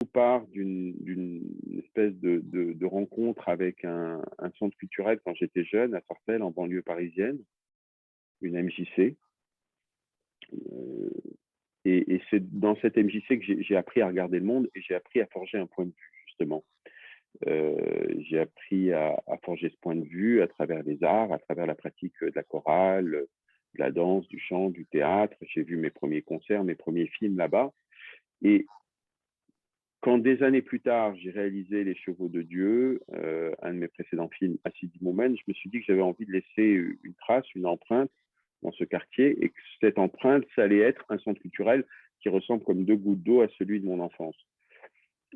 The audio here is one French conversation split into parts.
part d'une espèce de rencontre avec un centre culturel quand j'étais jeune, à Sarcelles, en banlieue parisienne, une MJC. Et c'est dans cette MJC que j'ai appris à regarder le monde et j'ai appris à forger un point de vue, justement. J'ai appris à forger ce point de vue à travers les arts, à travers la pratique de la chorale, de la danse, du chant, du théâtre. J'ai vu mes premiers concerts, mes premiers films là-bas. Et quand des années plus tard, j'ai réalisé Les Chevaux de Dieu, un de mes précédents films, à Sidi Moumen, je me suis dit que j'avais envie de laisser une trace, une empreinte dans ce quartier et que cette empreinte, ça allait être un centre culturel qui ressemble comme deux gouttes d'eau à celui de mon enfance.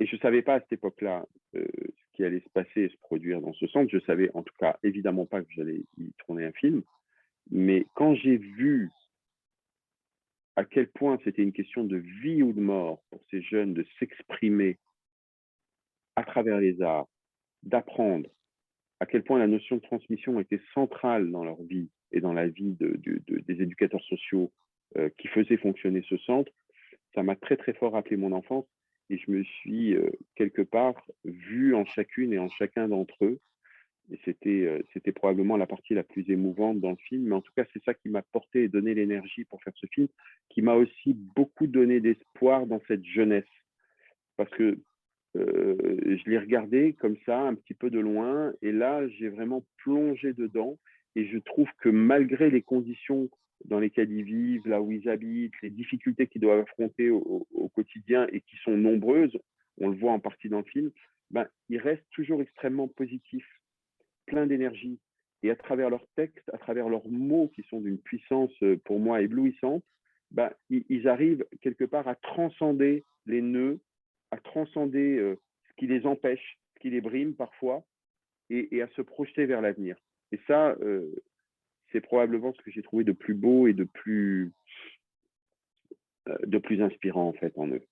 Et je ne savais pas à cette époque-là ce qui allait se passer et se produire dans ce centre. Je savais en tout cas évidemment pas que j'allais y tourner un film. Mais quand j'ai vu à quel point c'était une question de vie ou de mort pour ces jeunes de s'exprimer à travers les arts, d'apprendre, à quel point la notion de transmission était centrale dans leur vie et dans la vie des éducateurs sociaux qui faisaient fonctionner ce centre, ça m'a très très fort rappelé mon enfance et je me suis quelque part vu en chacune et en chacun d'entre eux. Et c'était probablement la partie la plus émouvante dans le film, mais en tout cas, c'est ça qui m'a porté et donné l'énergie pour faire ce film, qui m'a aussi beaucoup donné d'espoir dans cette jeunesse. Parce que je l'ai regardé comme ça, un petit peu de loin, et là, j'ai vraiment plongé dedans, et je trouve que malgré les conditions dans lesquelles ils vivent, là où ils habitent, les difficultés qu'ils doivent affronter au quotidien, et qui sont nombreuses, on le voit en partie dans le film, ben, ils restent toujours extrêmement positifs, pleins d'énergie, et à travers leurs textes, à travers leurs mots, qui sont d'une puissance, pour moi, éblouissante, ben, ils arrivent quelque part à transcender les nœuds, à transcender ce qui les empêche, ce qui les brime parfois, et à se projeter vers l'avenir. Et ça, c'est probablement ce que j'ai trouvé de plus beau et de plus inspirant en fait en eux.